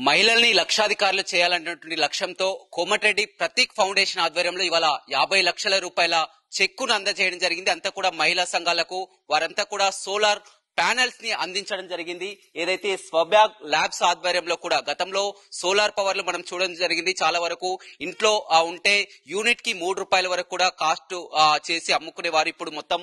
మహిళల్ని లక్షాధికారులు చేయాలన్నటువంటి లక్ష్యంతో కోమటిరెడ్డి ప్రతీక్ ఫౌండేషన్ ఆధ్వర్యంలో ఇవాళ 50 లక్షల రూపాయల చెక్కును అందజేయడం జరిగింది. అంతా కూడా మహిళా సంఘాలకు వారంతా కూడా సోలార్ ప్యానెల్స్ ని అందించడం జరిగింది. ఏదైతే స్వబ్యాగ్ ల్యాబ్స్ ఆధ్వర్యంలో కూడా గతంలో సోలార్ పవర్ లో మనం చూడడం జరిగింది. చాలా వరకు ఇంట్లో ఉంటే యూనిట్ కి 3 రూపాయల వరకు కూడా కాస్ట్ చేసి అమ్ముకునే వారు ఇప్పుడు మొత్తం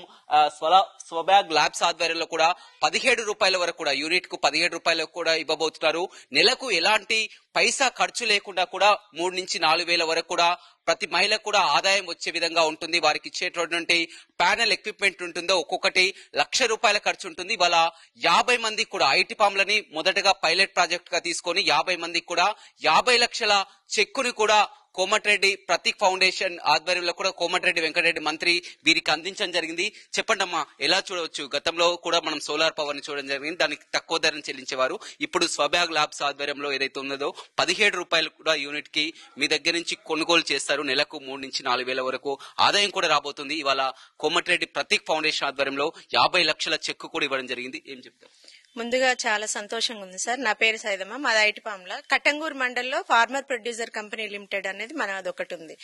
స్వబ్యాగ్ ల్యాబ్స్ ఆధ్వర్యంలో కూడా 17 రూపాయల వరకు కూడా యూనిట్ కు 17 రూపాయలకు కూడా ఇవ్వబోతున్నారు. నెలకు ఎలాంటి పైసా ఖర్చు లేకుండా కూడా 3 నుంచి 4 వేల వరకు కూడా ప్రతి మహిళకు కూడా ఆదాయం వచ్చే విధంగా ఉంటుంది. వారికి ఇచ్చేటటువంటి ప్యానెల్ ఎక్విప్మెంట్ ఉంటుందో ఒక్కొక్కటి ₹1,00,000 ఖర్చు ఉంటుంది. ఇవాళ 50 మందికి కూడా ఐటీ పామ్లని మొదటగా పైలట్ ప్రాజెక్ట్ గా తీసుకొని 50 మందికి కూడా 50 లక్షల చెక్కుని కూడా కోమటిరెడ్డి ప్రతీక్ ఫౌండేషన్ ఆధ్వర్యంలో కూడా కోమటిరెడ్డి వెంకటరెడ్డి మంత్రి వీరికి అందించడం జరిగింది. చెప్పండి అమ్మా, ఎలా చూడవచ్చు? గతంలో కూడా మనం సోలార్ పవర్ ని చూడడం జరిగింది, దానికి తక్కువ ధరను చెల్లించేవారు. ఇప్పుడు స్వబ్యాగ్ ల్యాబ్స్ ఆధ్వర్యంలో ఏదైతే ఉన్నదో 17 రూపాయలు కూడా యూనిట్ కి మీ దగ్గర నుంచి కొనుగోలు చేస్తారు. నెలకు 3 నుంచి 4 వేల వరకు ఆదాయం కూడా రాబోతుంది. ఇవాళ కోమటిరెడ్డి ప్రతీక్ ఫౌండేషన్ ఆధ్వర్యంలో 50 లక్షల చెక్కు కూడా ఇవ్వడం జరిగింది. ఏం చెప్తారు? ముందుగా చాలా సంతోషంగా ఉంది సార్. నా పేరు సైదమ్మ, మాది ఐటిపాంల కట్టంగూరు మండల్లో ఫార్మర్ ప్రొడ్యూసర్ కంపెనీ లిమిటెడ్ అనేది మనది ఒకటి ఉంది.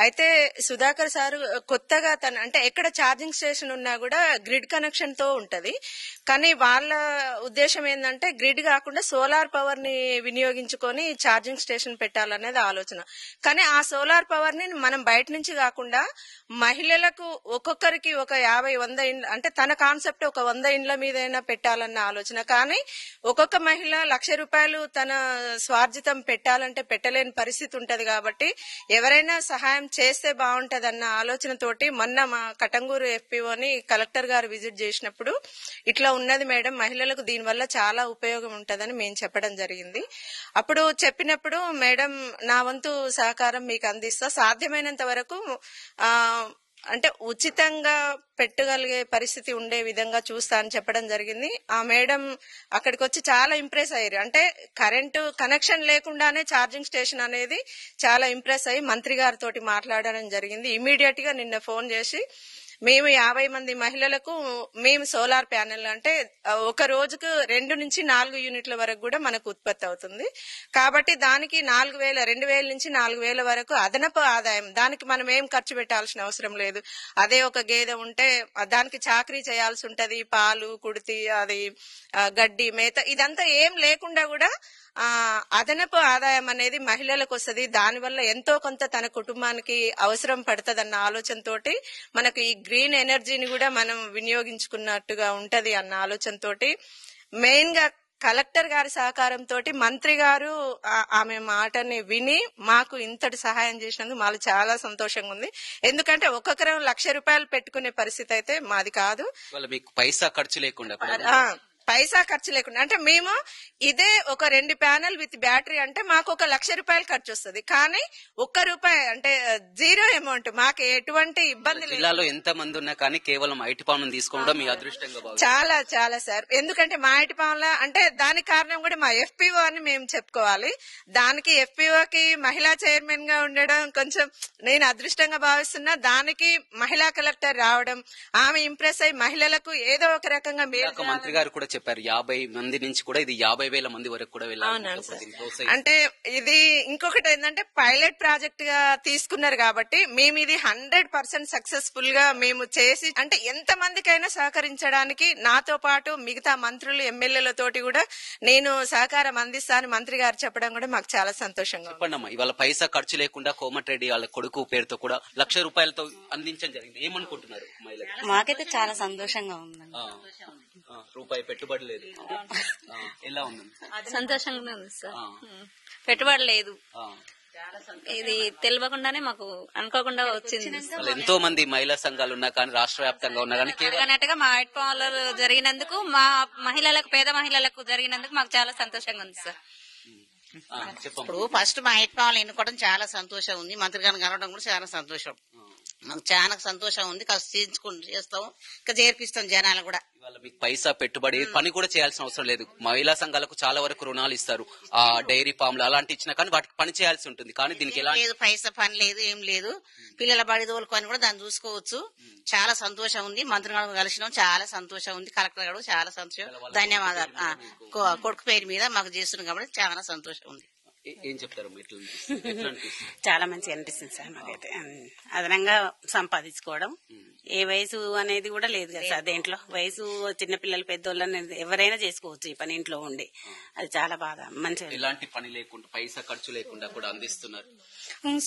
అయితే సుధాకర్ సార్ కొత్తగా అంటే ఎక్కడ ఛార్జింగ్ స్టేషన్ ఉన్నా కూడా గ్రిడ్ కనెక్షన్ తో ఉంటది. కానీ వాళ్ళ ఉద్దేశం ఏంటంటే గ్రిడ్ కాకుండా సోలార్ పవర్ ని వినియోగించుకొని ఛార్జింగ్ స్టేషన్ పెట్టాలనేది ఆలోచన. కానీ ఆ సోలార్ పవర్ ని మనం బయట నుంచి కాకుండా మహిళలకు ఒక్కొక్కరికి ఒక 50-100 ఇండ్ల అంటే తన కాన్సెప్ట్ ఒక 100 ఇండ్ల మీదైనా పెట్టాలన్న ఆలోచన. కానీ ఒక్కొక్క మహిళ ₹1,00,000 తన స్వార్జితం పెట్టాలంటే పెట్టలేని పరిస్థితి ఉంటది. కాబట్టి ఎవరైనా సహాయం చేస్తే బాగుంటదన్న ఆలోచనతోటి మొన్న మా కటంగూరు ఎఫ్పీఓని కలెక్టర్ గారు విజిట్ చేసినప్పుడు ఇట్లా ఉన్నది మేడం, మహిళలకు దీనివల్ల చాలా ఉపయోగం ఉంటదని మేము చెప్పడం జరిగింది. అప్పుడు చెప్పినప్పుడు మేడం నా వంతు సహకారం మీకు అందిస్తా, సాధ్యమైనంత వరకు అంటే ఉచితంగా పెట్టగలిగే పరిస్థితి ఉండే విధంగా చూస్తా అని చెప్పడం జరిగింది. ఆ మేడం అక్కడికి వచ్చి చాలా ఇంప్రెస్ అయ్యారు. అంటే కరెంటు కనెక్షన్ లేకుండానే ఛార్జింగ్ స్టేషన్ అనేది చాలా ఇంప్రెస్ అయ్యి మంత్రి గారితో మాట్లాడడం జరిగింది. ఇమీడియట్ గా నిన్న ఫోన్ చేసి మేము 50 మంది మహిళలకు మేము సోలార్ ప్యానెల్ అంటే ఒక రోజుకు 2 నుంచి 4 యూనిట్ల వరకు కూడా మనకు ఉత్పత్తి అవుతుంది. కాబట్టి దానికి 2,000 నుంచి 4,000 వరకు అదనపు ఆదాయం. దానికి మనం ఏం ఖర్చు పెట్టాల్సిన అవసరం లేదు. అదే ఒక గేదె ఉంటే దానికి చాకరీ చేయాల్సి ఉంటది, పాలు కుడితి అది గడ్డి మేత ఇదంతా ఏం లేకుండా కూడా అదనపు ఆదాయం అనేది మహిళలకు వస్తుంది. దానివల్ల ఎంతో కొంత తన కుటుంబానికి అవసరం పడుతుందన్న ఆలోచనతోటి మనకు ఈ గ్రీన్ ఎనర్జీని కూడా మనం వినియోగించుకున్నట్టుగా ఉంటది అన్న ఆలోచనతోటి మెయిన్ గా కలెక్టర్ గారి సహకారంతో మంత్రి గారు ఆమె మాటని విని మాకు ఇంతటి సహాయం చేసినందుకు మాకు చాలా సంతోషంగా ఉంది. ఎందుకంటే ఒక్కొక్కరు ₹1,00,000 పెట్టుకునే పరిస్థితి అయితే మాది కాదు. పైసా ఖర్చు లేకుండా అంటే మేము ఇదే ఒక 2 ప్యానెల్ విత్ బ్యాటరీ అంటే మాకు ఒక ₹1,00,000 ఖర్చు వస్తుంది. కానీ ₹1 అంటే జీరో అమౌంట్, మాకు ఎటువంటి ఇబ్బంది లేదు. జిల్లాలో ఎంత మంది ఉన్నా కానీ కేవలం ఐటీ పామ్ తీసుకోవడం మీ అదృష్టంగా చాలా చాలా సార్. ఎందుకంటే మా ఐటీ పామ్ అంటే దానికి కారణం కూడా మా ఎఫ్పీఓ అని మేము చెప్పుకోవాలి. దానికి ఎఫ్పీఓకి మహిళా చైర్మన్ గా ఉండడం కొంచెం నేను అదృష్టంగా భావిస్తున్నా. దానికి మహిళా కలెక్టర్ రావడం, ఆమె ఇంప్రెస్ అయ్యి మహిళలకు ఏదో ఒక రకంగా మంత్రి గారు కూడా చెప్పారు 50 మంది నుంచి కూడా ఇది 50,000 మంది వరకు కూడా వెళ్ళాలి. అంటే ఇది ఇంకొకటి ఏంటంటే పైలట్ ప్రాజెక్ట్ గా తీసుకున్నారు కాబట్టి మేము ఇది 100% సక్సెస్ఫుల్ గా మేము చేసి అంటే ఎంత మందికైనా సహకరించడానికి నాతో పాటు మిగతా మంత్రులు ఎమ్మెల్యేలతోటి కూడా నేను సహకారం అందిస్తాను మంత్రి గారు చెప్పడం కూడా మాకు చాలా సంతోషంగా. చెప్పండి, ఇవాళ పైసా ఖర్చు లేకుండా కోమటిరెడ్డి వాళ్ళ కొడుకు పేరుతో కూడా ₹1,00,000 అందించడం జరిగింది. ఏమనుకుంటున్నారు? మాకైతే చాలా సంతోషంగా ఉందండి. రూపాయి పెట్టుబడి లేదు. ఎలా ఉంది? సంతోషంగానే ఉంది సార్. పెట్టుబడి లేదు, ఇది తెలియకుండానే మాకు అనుకోకుండా వచ్చింది. ఎంతో మంది మహిళా సంఘాలు ఉన్నా కానీ రాష్ట్ర వ్యాప్తంగా ఉన్నా కానీ అన్నట్టుగా మా ఐటీ పార్లర్ జరిగినందుకు మా మహిళలకు పేద మహిళలకు జరిగినందుకు మాకు చాలా సంతోషంగా ఉంది సార్. ఇప్పుడు ఫస్ట్ మా ఐటీ పార్లర్ ఎన్నుకోవడం చాలా సంతోషం ఉంది. మంత్రి గారిని కలవడం కూడా చాలా సంతోషం. మాకు చాలా సంతోషం ఉంది. చేస్తాం, ఇంకా చేర్పిస్తాం జనాలు కూడా. ఇవాళ మీకు పైసా పెట్టుబడి పని కూడా చేయాల్సిన అవసరం లేదు. మహిళా సంఘాలకు చాలా వరకు రుణాలు ఇస్తారు, ఆ డైరీ ఫామ్లు అలాంటి ఇచ్చినా కానీ వాటికి పని చేయాల్సి ఉంటుంది. కానీ దీనికి ఎలా లేదు, పైసా పని లేదు, ఏం లేదు. పిల్లల బడి తోలుకొని కూడా దాన్ని చూసుకోవచ్చు. చాలా సంతోషం ఉంది. మంత్రి గారు కలిసినాం, చాలా సంతోషం ఉంది. కలెక్టర్ గారు చాలా సంతోషం, ధన్యవాదాలు. కొడుకు పేరు మీద మాకు చేస్తున్నాం కాబట్టి చాలా సంతోషం ఉంది. ఏం చెప్తారు? చాలా మంచిగా అనిపిస్తుంది సార్ మాకైతే. అదనంగా సంపాదించుకోవడం, ఏ వయసు అనేది కూడా లేదు కదా సార్ దేంట్లో. వయసు చిన్నపిల్లలు పెద్దోళ్ళు అనేది ఎవరైనా చేసుకోవచ్చు ఈ పని ఇంట్లో ఉండి. అది చాలా బాగా మంచిగా, ఎలాంటి పని లేకుండా పైసా ఖర్చు లేకుండా కూడా అందిస్తున్నారు.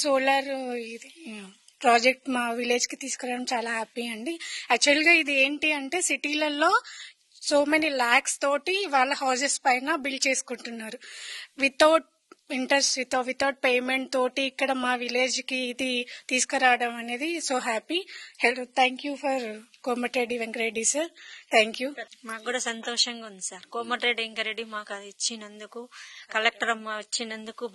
సోలార్ ఇది ప్రాజెక్ట్ మా విలేజ్ కి తీసుకురావడం చాలా హ్యాపీ అండి. యాక్చువల్ గా ఇది ఏంటి అంటే సిటీలలో సో మెనీ ల్యాక్స్ తోటి వాళ్ళ హౌసెస్ పైన బిల్డ్ చేసుకుంటున్నారు వితౌట్ ఇంట్రెస్ట్, వితౌట్ పేమెంట్ తోటి. ఇక్కడ మా విలేజ్ కి ఇది తీసుకురావడం అనేది so happy. Thank you for Komatireddy Venkat Reddy sir, thank you. మాకు కూడా సంతోషంగా ఉంది సార్. కోమటిరెడ్డి వెంకరెడ్డి మాకు అది ఇచ్చినందుకు, కలెక్టర్ అమ్మ ఇచ్చినందుకు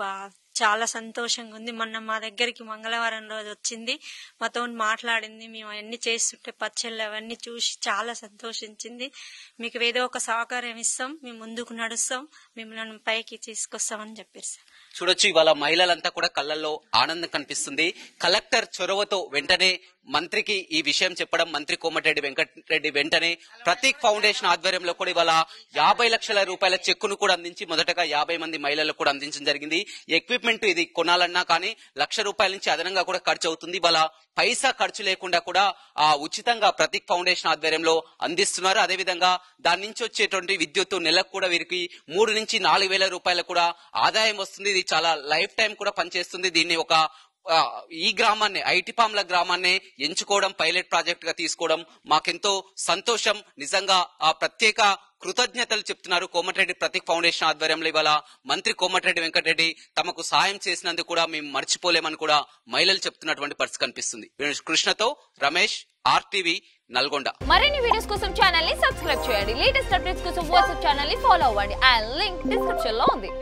చాలా సంతోషంగా ఉంది. మొన్న మా దగ్గరికి మంగళవారం రోజు వచ్చింది, మాతో మాట్లాడింది. మేము అవన్నీ చేస్తుంటే పచ్చళ్ళు అవన్నీ చూసి చాలా సంతోషించింది. మీకు ఏదో ఒక సహకారం ఇస్తాం, మేము ముందుకు నడుస్తాం, మిమ్మల్ని పైకి తీసుకొస్తామని చెప్పారు సార్. చూడొచ్చు, ఇవాళ మహిళలంతా కూడా కళ్ళల్లో ఆనందం కనిపిస్తుంది. కలెక్టర్ చొరవతో వెంటనే మంత్రికి ఈ విషయం చెప్పడం, మంత్రి కోమటిరెడ్డి వెంకటరెడ్డి వెంటనే ప్రతీక్ ఫౌండేషన్ ఆధ్వర్యంలో కూడా ఇవాళ 50 లక్షల రూపాయల చెక్కును కూడా అందించి మొదటగా 50 మంది మహిళలకు కూడా అందించడం జరిగింది. ఎక్విప్మెంట్ ఇది కొనాలన్నా కానీ ₹1,00,000 నుంచి అదనంగా కూడా ఖర్చు అవుతుంది. ఇవాళ పైసా ఖర్చు లేకుండా కూడా ఉచితంగా ప్రతీక్ ఫౌండేషన్ ఆధ్వర్యంలో అందిస్తున్నారు. అదేవిధంగా దాని నుంచి వచ్చేటువంటి విద్యుత్ నెలకు కూడా వీరికి 3 నుంచి 4 వేల రూపాయలు కూడా ఆదాయం వస్తుంది. ఇది చాలా లైఫ్ టైం కూడా పనిచేస్తుంది. దీన్ని ఒక ఈ గ్రామాన్ని, ఐటిపాంల గ్రామాన్ని ఎంచుకోవడం, పైలట్ ప్రాజెక్ట్ గా తీసుకోవడం మాకెంతో సంతోషం. నిజంగా ఆ ప్రత్యేక కృతజ్ఞతలు చెప్తున్నారు కోమటిరెడ్డి ప్రతీక్ ఫౌండేషన్ ఆధ్వర్యంలో. ఇవాళ మంత్రి కోమటిరెడ్డి వెంకటరెడ్డి తమకు సాయం చేసినందుకు కూడా మేము మర్చిపోలేమని కూడా మహిళలు చెప్తున్నటువంటి పరిస్థితి కనిపిస్తుంది. కృష్ణతో రమేష్, RTV, నల్గొండ. మరిన్ని వీడియోస్ కోసం ఛానల్ ని సబ్స్క్రైబ్ చేయండి. లేటెస్ట్ అప్డేట్స్ కోసం వాట్సాప్ ఛానల్ ని ఫాలో అవ్వండి. ఆ లింక్ డిస్క్రిప్షన్ లో ఉంది.